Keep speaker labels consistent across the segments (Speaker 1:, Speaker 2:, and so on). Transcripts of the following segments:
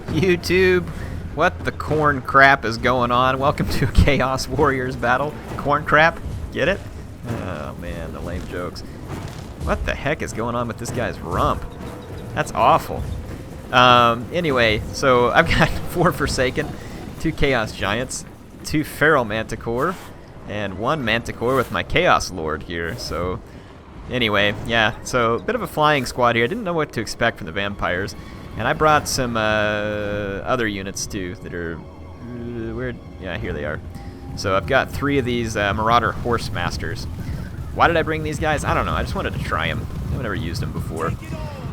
Speaker 1: YouTube, what the corn crap is going on? Welcome to a Chaos Warriors battle. Corn crap? Get it? Oh man, the lame jokes. What the heck is going on with this guy's rump? That's awful. Anyway, so I've got 4 Forsaken, 2 Chaos Giants, 2 Feral Manticore, and 1 Manticore with my Chaos Lord here. So anyway, yeah, so a bit of a flying squad here. I didn't know what to expect from the vampires. And I brought some other units too that are weird. Yeah, here they are. So I've got 3 of these Marauder Horse Masters. Why did I bring these guys? I don't know. I just wanted to try them. I've never used them before.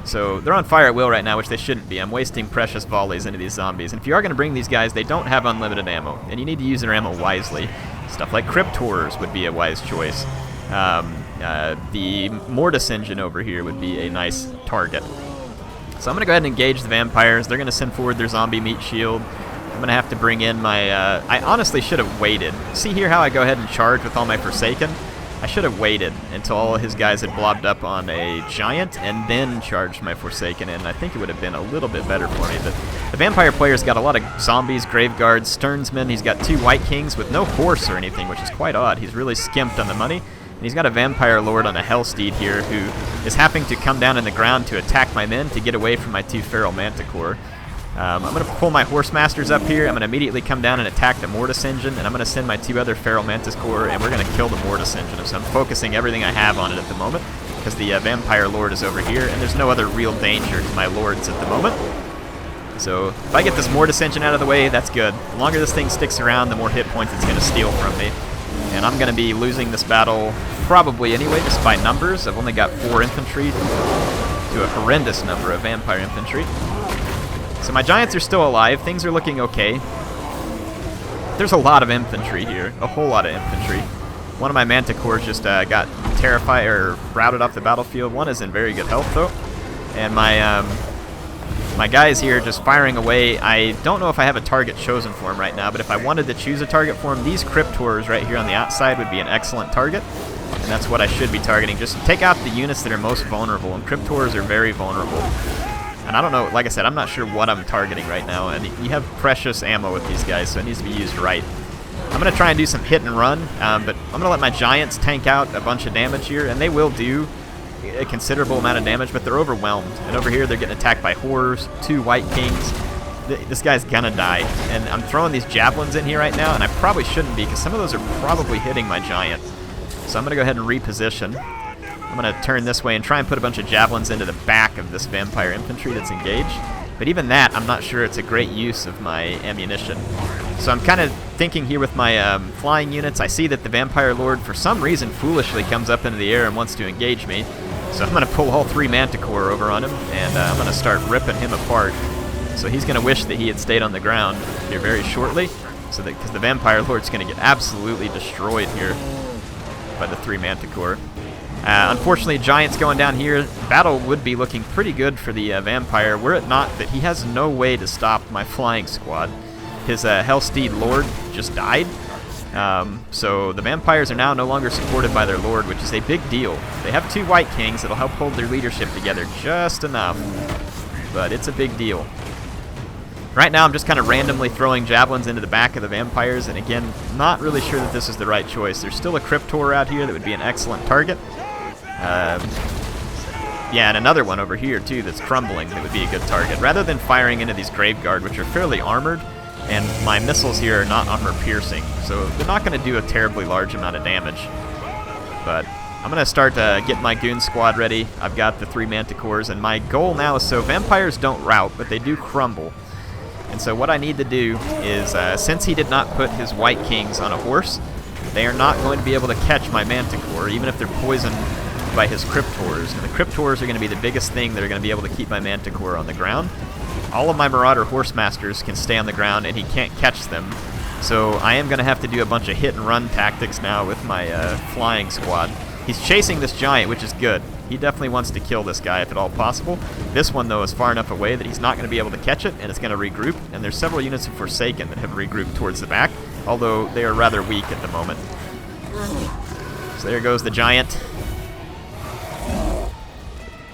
Speaker 1: So they're on fire at will right now, which they shouldn't be. I'm wasting precious volleys into these zombies. And if you are going to bring these guys, they don't have unlimited ammo. And you need to use their ammo wisely. Stuff like Cryptors would be a wise choice. The Mortis engine over here would be a nice target. So I'm going to go ahead and engage the vampires. They're going to send forward their zombie meat shield. I'm going to have to bring in my... I honestly should have waited. See here how I go ahead and charge with all my Forsaken? I should have waited until all his guys had blobbed up on a giant and then charged my Forsaken in. I think it would have been a little bit better for me. But the vampire player's got a lot of zombies, grave guards, sternsmen. He's got 2 white kings with no horse or anything, which is quite odd. He's really skimped on the money. And he's got a vampire lord on a hellsteed here who is having to come down in the ground to attack my men to get away from my 2 feral manticore. I'm going to pull my horse masters up here. I'm going to immediately come down and attack the Mortis engine, and I'm going to send my 2 other feral manticore, and we're going to kill the Mortis engine. So I'm focusing everything I have on it at the moment because the vampire lord is over here, and there's no other real danger to my lords at the moment. So if I get this Mortis engine out of the way, that's good. The longer this thing sticks around, the more hit points it's going to steal from me. And I'm going to be losing this battle probably anyway, just by numbers. I've only got 4 infantry to a horrendous number of vampire infantry. So my giants are still alive. Things are looking okay. There's a lot of infantry here, a whole lot of infantry. One of my manticores just got terrified or routed off the battlefield. One is in very good health though. And my guys here just firing away. I don't know if I have a target chosen for him right now, but if I wanted to choose a target for him, these Cryptors right here on the outside would be an excellent target. And that's what I should be targeting. Just take out the units that are most vulnerable, and Cryptors are very vulnerable. And I don't know, like I said, I'm not sure what I'm targeting right now, and you have precious ammo with these guys, so it needs to be used right. I'm going to try and do some hit and run, but I'm going to let my giants tank out a bunch of damage here, and they will do a considerable amount of damage, but they're overwhelmed. And over here, they're getting attacked by horrors, 2 white kings. This guy's gonna die. And I'm throwing these javelins in here right now, and I probably shouldn't be, because some of those are probably hitting my giant. So I'm gonna go ahead and reposition. I'm gonna turn this way and try and put a bunch of javelins into the back of this vampire infantry that's engaged. But even that, I'm not sure it's a great use of my ammunition. So I'm kind of thinking here with my flying units. I see that the vampire lord, for some reason, foolishly comes up into the air and wants to engage me. So I'm going to pull all 3 manticore over on him, and I'm going to start ripping him apart. So he's going to wish that he had stayed on the ground here very shortly, so that because the vampire lord's going to get absolutely destroyed here by the 3 manticore. Unfortunately, giants going down here. Battle would be looking pretty good for the vampire, were it not that he has no way to stop my flying squad. His Hellsteed Lord just died. So the vampires are now no longer supported by their lord, which is a big deal. They have 2 white kings that'll help hold their leadership together just enough, but it's a big deal. Right now I'm just kind of randomly throwing javelins into the back of the vampires, and again, not really sure that this is the right choice. There's still a Cryptor out here that would be an excellent target. Yeah, and another one over here too that's crumbling that would be a good target. Rather than firing into these Grave Guard, which are fairly armored, and my missiles here are not armor piercing, so they're not going to do a terribly large amount of damage. But I'm going to start getting my goon squad ready. I've got the 3 manticores, and my goal now is so vampires don't rout, but they do crumble. And so what I need to do is, since he did not put his white kings on a horse, they are not going to be able to catch my manticore, even if they're poisoned by his Cryptors. And the Cryptors are going to be the biggest thing that are going to be able to keep my manticore on the ground. All of my Marauder Horse Masters can stay on the ground, and he can't catch them. So I am going to have to do a bunch of hit-and-run tactics now with my flying squad. He's chasing this giant, which is good. He definitely wants to kill this guy if at all possible. This one, though, is far enough away that he's not going to be able to catch it, and it's going to regroup. And there's several units of Forsaken that have regrouped towards the back, although they are rather weak at the moment. So there goes the giant.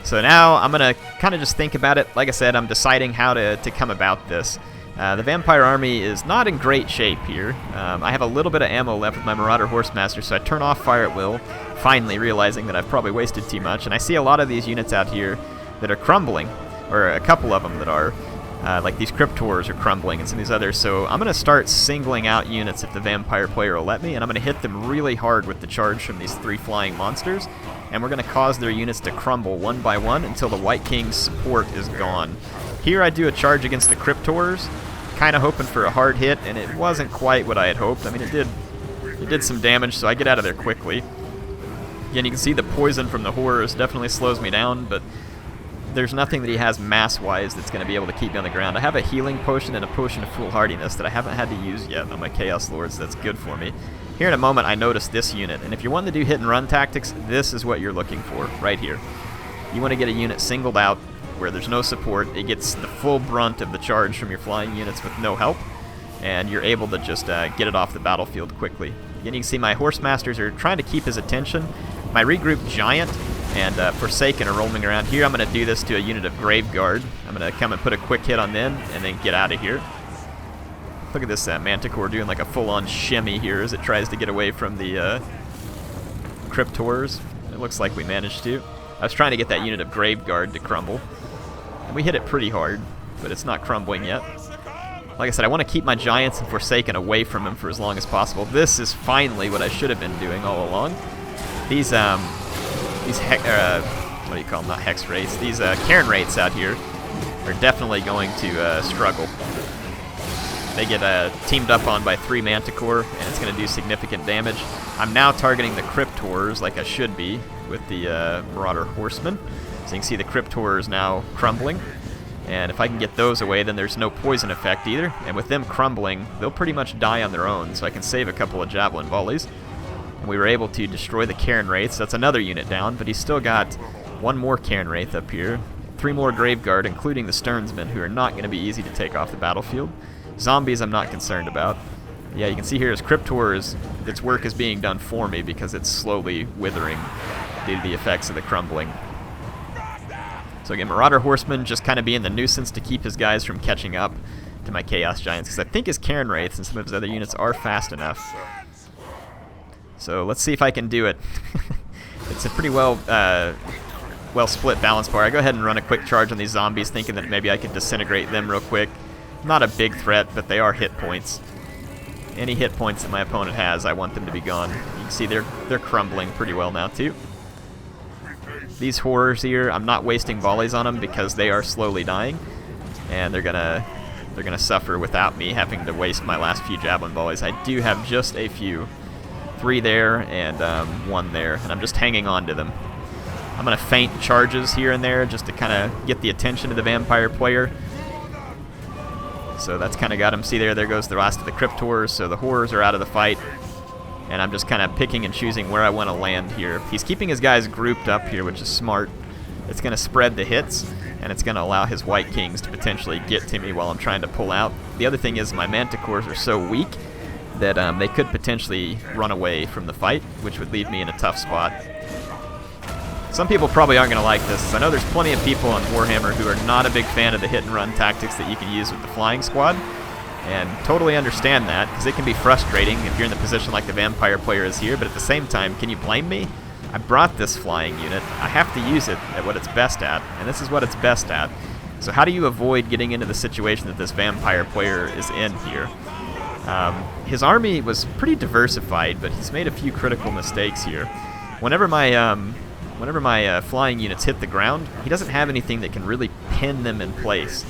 Speaker 1: So now I'm going to kind of just think about it. Like I said, I'm deciding how to come about this. The vampire army is not in great shape here. I have a little bit of ammo left with my Marauder Horsemaster, so I turn off fire at will, finally realizing that I've probably wasted too much. And I see a lot of these units out here that are crumbling, or a couple of them that are. Like these Cryptors are crumbling and some of these others, so I'm going to start singling out units if the vampire player will let me, and I'm going to hit them really hard with the charge from these 3 flying monsters, and we're going to cause their units to crumble one by one until the White King's support is gone. Here I do a charge against the Cryptors, kind of hoping for a hard hit, and it wasn't quite what I had hoped. I mean, it did some damage, so I get out of there quickly. Again, you can see the poison from the Horrors definitely slows me down, but there's nothing that he has mass-wise that's going to be able to keep me on the ground. I have a healing potion and a potion of foolhardiness that I haven't had to use yet on my Chaos Lords. That's good for me. Here in a moment, I noticed this unit, and if you're wanting to do hit-and-run tactics, this is what you're looking for right here. You want to get a unit singled out where there's no support. It gets the full brunt of the charge from your flying units with no help, and you're able to just get it off the battlefield quickly. Again, you can see my Horsemasters are trying to keep his attention. My regrouped Giant and Forsaken are roaming around here. I'm going to do this to a unit of Graveguard. I'm going to come and put a quick hit on them and then get out of here. Look at this Manticore doing like a full-on shimmy here as it tries to get away from the Cryptors. It looks like we managed to. I was trying to get that unit of Graveguard to crumble, and we hit it pretty hard, but it's not crumbling yet. Like I said, I want to keep my Giants and Forsaken away from him for as long as possible. This is finally what I should have been doing all along. These what do you call them? Not Hex Wraiths. These Cairn Wraiths out here are definitely going to struggle. They get teamed up on by 3 Manticore, and it's going to do significant damage. I'm now targeting the Cryptors like I should be with the Marauder Horsemen. So you can see the Cryptors now crumbling. And if I can get those away, then there's no poison effect either. And with them crumbling, they'll pretty much die on their own, so I can save a couple of Javelin volleys. And we were able to destroy the Cairn Wraiths. That's another unit down, but he's still got 1 more Cairn Wraith up here. 3 more Graveguard, including the Sternsmen, who are not going to be easy to take off the battlefield. Zombies I'm not concerned about. Yeah, you can see here as Cryptors, its work is being done for me because it's slowly withering due to the effects of the crumbling. So again, Marauder Horseman just kind of being the nuisance to keep his guys from catching up to my Chaos Giants, because I think his Cairn Wraiths and some of his other units are fast enough. So let's see if I can do it. It's a pretty well split balance bar. I go ahead and run a quick charge on these zombies, thinking that maybe I could disintegrate them real quick. Not a big threat, but they are hit points. Any hit points that my opponent has, I want them to be gone. You can see they're crumbling pretty well now too. These Horrors here, I'm not wasting volleys on them because they are slowly dying, and they're gonna suffer without me having to waste my last few Javelin volleys. I do have just a few. 3 there and 1 there, and I'm just hanging on to them. I'm going to feint charges here and there just to kind of get the attention of the vampire player. So that's kind of got him. See there goes the last of the Cryptors, so the Horrors are out of the fight. And I'm just kind of picking and choosing where I want to land here. He's keeping his guys grouped up here, which is smart. It's going to spread the hits, and it's going to allow his White Kings to potentially get to me while I'm trying to pull out. The other thing is my Manticores are so weak that they could potentially run away from the fight, which would leave me in a tough spot. Some people probably aren't going to like this. I know there's plenty of people on Warhammer who are not a big fan of the hit-and-run tactics that you can use with the flying squad, and totally understand that, because it can be frustrating if you're in the position like the vampire player is here, but at the same time, can you blame me? I brought this flying unit. I have to use it at what it's best at, and this is what it's best at. So how do you avoid getting into the situation that this vampire player is in here? His army was pretty diversified, but he's made a few critical mistakes here. Whenever my flying units hit the ground, he doesn't have anything that can really pin them in place.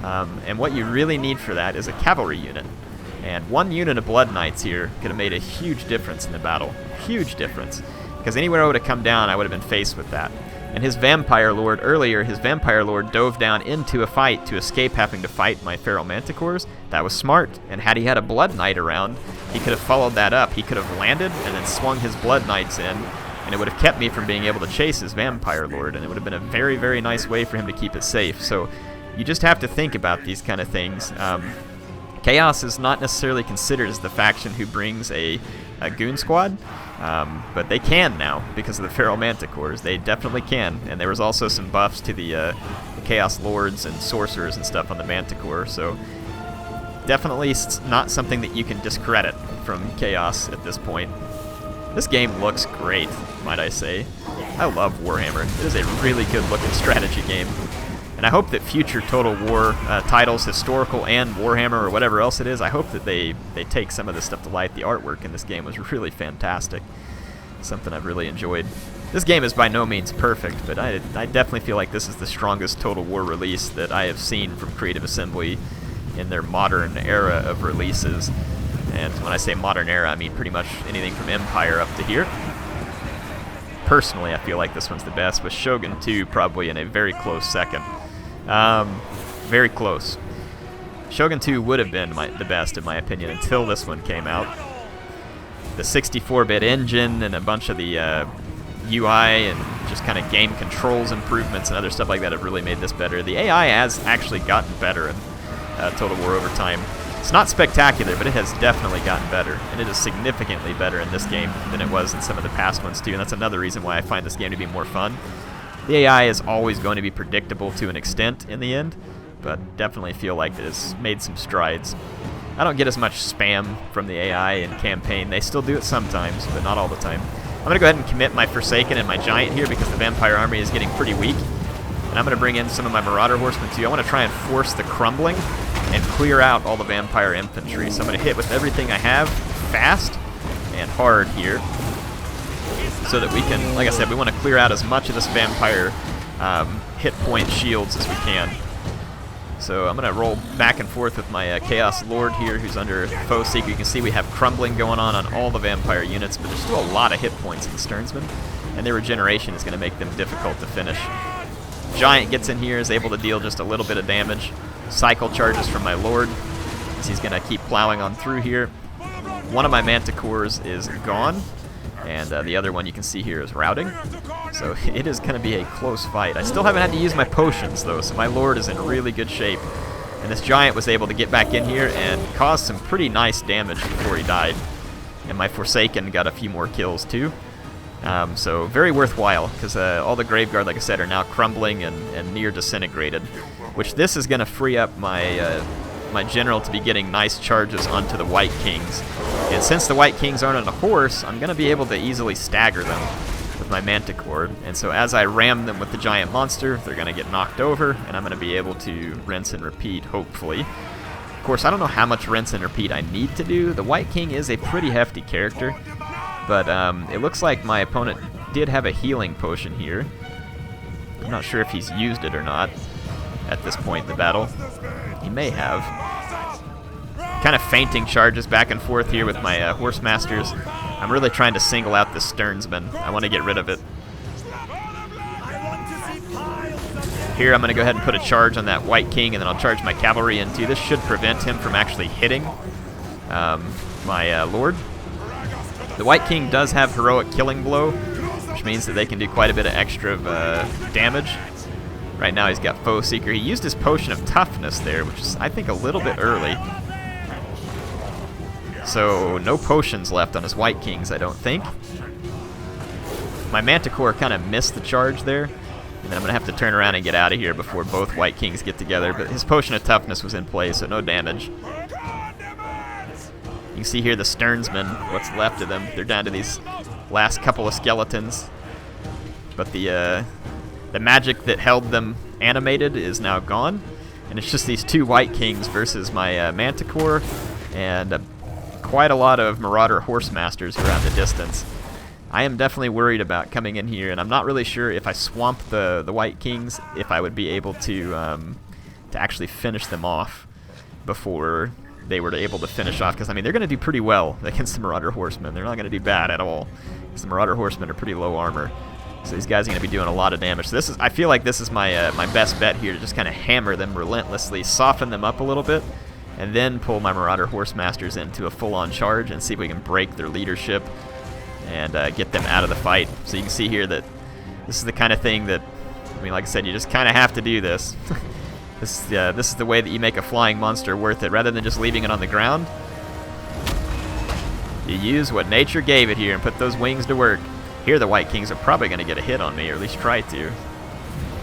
Speaker 1: And what you really need for that is a cavalry unit. And 1 unit of Blood Knights here could have made a huge difference in the battle. Huge difference. Because anywhere I would have come down, I would have been faced with that. And his Vampire Lord earlier, his Vampire Lord dove down into a fight to escape having to fight my Feral Manticores. That was smart, and had he had a Blood Knight around, he could have followed that up. He could have landed and then swung his Blood Knights in, and it would have kept me from being able to chase his Vampire Lord, and it would have been a very, very nice way for him to keep it safe. So you just have to think about these kind of things. Chaos is not necessarily considered as the faction who brings a goon squad, but they can now because of the feral manticores. They definitely can, and there was also some buffs to the Chaos Lords and Sorcerers and stuff on the Manticore, so definitely not something that you can discredit from Chaos at this point. This game looks great, might I say. I love Warhammer. It is a really good looking strategy game. And I hope that future Total War titles, historical and Warhammer or whatever else it is, I hope that they take some of this stuff to light. The artwork in this game was really fantastic. Something I've really enjoyed. This game is by no means perfect, but I definitely feel like this is the strongest Total War release that I have seen from Creative Assembly in their modern era of releases. And when I say modern era, I mean pretty much anything from Empire up to here. Personally, I feel like this one's the best, with Shogun 2 probably in a very close second. Very close. Shogun 2 would have been the best, in my opinion, until this one came out. The 64-bit engine and a bunch of the UI and just kind of game controls improvements and other stuff like that have really made this better. The AI has actually gotten better in Total War over time. It's not spectacular, but it has definitely gotten better, and it is significantly better in this game than it was in some of the past ones too, and that's another reason why I find this game to be more fun. The AI is always going to be predictable to an extent in the end, but definitely feel like it has made some strides. I don't get as much spam from the AI in campaign. They still do it sometimes, but not all the time. I'm going to go ahead and commit my Forsaken and my Giant here because the Vampire army is getting pretty weak. And I'm going to bring in some of my Marauder Horsemen too. I want to try and force the crumbling and clear out all the Vampire infantry. So I'm going to hit with everything I have fast and hard here so that we can, like I said, we want to clear out as much of this Vampire hit point shields as we can. So I'm going to roll back and forth with my Chaos Lord here, who's under Foe Seeker. You can see we have crumbling going on all the Vampire units, but there's still a lot of hit points in the Sternsmen, and their regeneration is going to make them difficult to finish. Giant gets in here, is able to deal just a little bit of damage. Cycle charges from my Lord, as he's going to keep plowing on through here. One of my Manticores is gone, and the other one you can see here is routing. So it is going to be a close fight. I still haven't had to use my potions, though, so my Lord is in really good shape. And this Giant was able to get back in here and cause some pretty nice damage before he died. And my Forsaken got a few more kills, too. So very worthwhile, because all the Graveguard, like I said, are now crumbling and near disintegrated. Which this is going to free up my my General to be getting nice charges onto the White Kings. And since the White Kings aren't on a horse, I'm going to be able to easily stagger them with my Manticore. And so as I ram them with the Giant Monster, they're going to get knocked over, and I'm going to be able to rinse and repeat, hopefully. Of course, I don't know how much rinse and repeat I need to do. The White King is a pretty hefty character, but it looks like my opponent did have a healing potion here. I'm not sure if he's used it or not at this point in the battle. He may have. Kind of feinting charges back and forth here with my Horse Masters. I'm really trying to single out the Sternsman. I want to get rid of it. Here I'm going to go ahead and put a charge on that White King, and then I'll charge my cavalry in too. This should prevent him from actually hitting my Lord. The White King does have Heroic Killing Blow, which means that they can do quite a bit of extra damage. Right now he's got Foe Seeker. He used his Potion of Toughness there, which is, I think, a little bit early. So no potions left on his White Kings, I don't think. My Manticore kind of missed the charge there, and then I'm going to have to turn around and get out of here before both White Kings get together. But his Potion of Toughness was in play, so no damage. You can see here the Sternsmen, what's left of them. They're down to these last couple of skeletons. But the magic that held them animated is now gone, and it's just these two White Kings versus my Manticore and quite a lot of Marauder Horse Masters around the distance. I am definitely worried about coming in here, and I'm not really sure if I swamp the White Kings, if I would be able to actually finish them off before they were able to finish off, because I mean they're going to do pretty well against the Marauder Horsemen. They're not going to do bad at all, because the Marauder Horsemen are pretty low armor. So these guys are going to be doing a lot of damage. So I feel like this is my my best bet here, to just kind of hammer them relentlessly, soften them up a little bit, and then pull my Marauder Horse Masters into a full-on charge and see if we can break their leadership and get them out of the fight. So you can see here that this is the kind of thing that, I mean, like I said, you just kind of have to do this. This is the way that you make a flying monster worth it. Rather than just leaving it on the ground, you use what nature gave it here and put those wings to work. Here the White Kings are probably going to get a hit on me, or at least try to.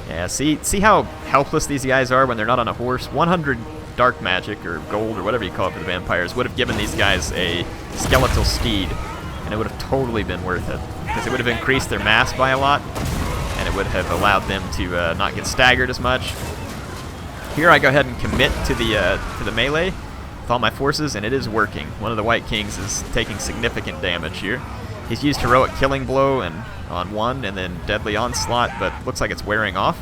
Speaker 1: Yeah, see how helpless these guys are when they're not on a horse? 100 dark magic, or gold, or whatever you call it for the vampires, would have given these guys a skeletal steed, and it would have totally been worth it. Because it would have increased their mass by a lot, and it would have allowed them to not get staggered as much. Here I go ahead and commit to the melee with all my forces, and it is working. One of the White Kings is taking significant damage here. He's used Heroic Killing Blow on one, and then Deadly Onslaught, but looks like it's wearing off.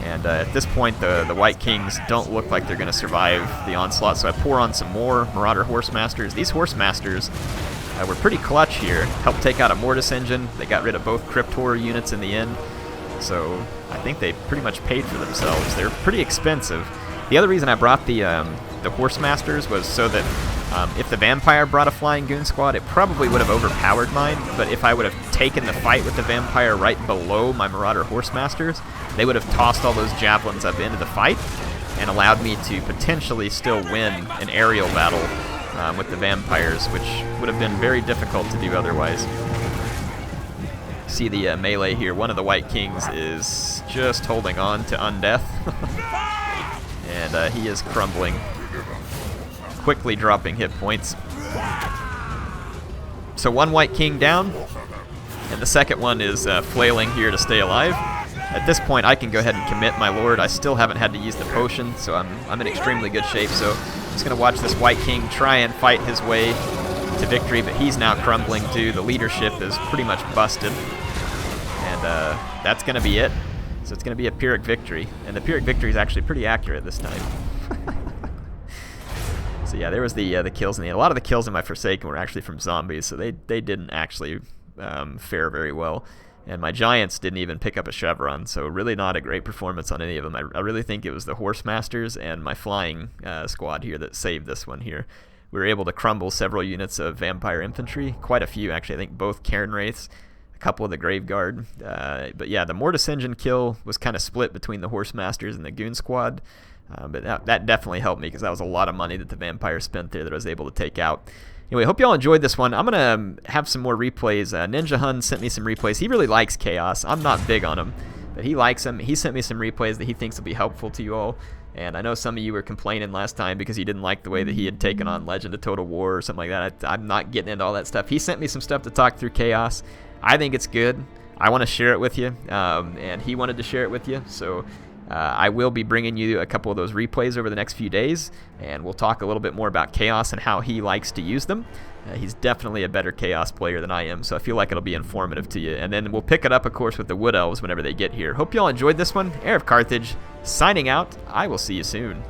Speaker 1: And at this point, the White Kings don't look like they're going to survive the onslaught, so I pour on some more Marauder Horsemasters. These Horsemasters were pretty clutch here. Helped take out a Mortis engine. They got rid of both Crypt Horror units in the end. So I think they pretty much paid for themselves. They're pretty expensive. The other reason I brought the Horsemasters was so that if the Vampire brought a Flying Goon Squad, it probably would have overpowered mine, but if I would have taken the fight with the Vampire right below my Marauder Horsemasters, they would have tossed all those Javelins up into the fight and allowed me to potentially still win an aerial battle with the Vampires, which would have been very difficult to do otherwise. See the melee here. One of the White Kings is just holding on to Undeath, and he is crumbling, quickly dropping hit points. So one White King down, and the second one is flailing here to stay alive. At this point, I can go ahead and commit my Lord. I still haven't had to use the potion, so I'm in extremely good shape. So I'm just going to watch this White King try and fight his way to victory, but he's now crumbling too. The leadership is pretty much busted, and that's going to be it. So it's going to be a Pyrrhic victory, and the Pyrrhic victory is actually pretty accurate this time. So yeah, there was the kills in the end. A lot of the kills in my Forsaken were actually from zombies, so they didn't actually fare very well. And my Giants didn't even pick up a Chevron, so really not a great performance on any of them. I really think it was the Horsemasters and my Flying squad here that saved this one here. We were able to crumble several units of Vampire Infantry, quite a few actually. I think both Cairn Wraiths, a couple of the Graveguard. But yeah, the Mortis Engine kill was kind of split between the Horsemasters and the Goon Squad. But that definitely helped me because that was a lot of money that the Vampire spent there that I was able to take out. Anyway, hope y'all enjoyed this one. I'm going to have some more replays. Ninja Hun sent me some replays. He really likes Chaos. I'm not big on him, but he likes him. He sent me some replays that he thinks will be helpful to you all. And I know some of you were complaining last time because you didn't like the way that he had taken on Legend of Total War or something like that. I'm not getting into all that stuff. He sent me some stuff to talk through Chaos. I think it's good. I want to share it with you, and he wanted to share it with you. So I will be bringing you a couple of those replays over the next few days, and we'll talk a little bit more about Chaos and how he likes to use them. He's definitely a better Chaos player than I am, so I feel like it'll be informative to you. And then we'll pick it up, of course, with the Wood Elves whenever they get here. Hope y'all enjoyed this one. HeirofCarthage signing out. I will see you soon.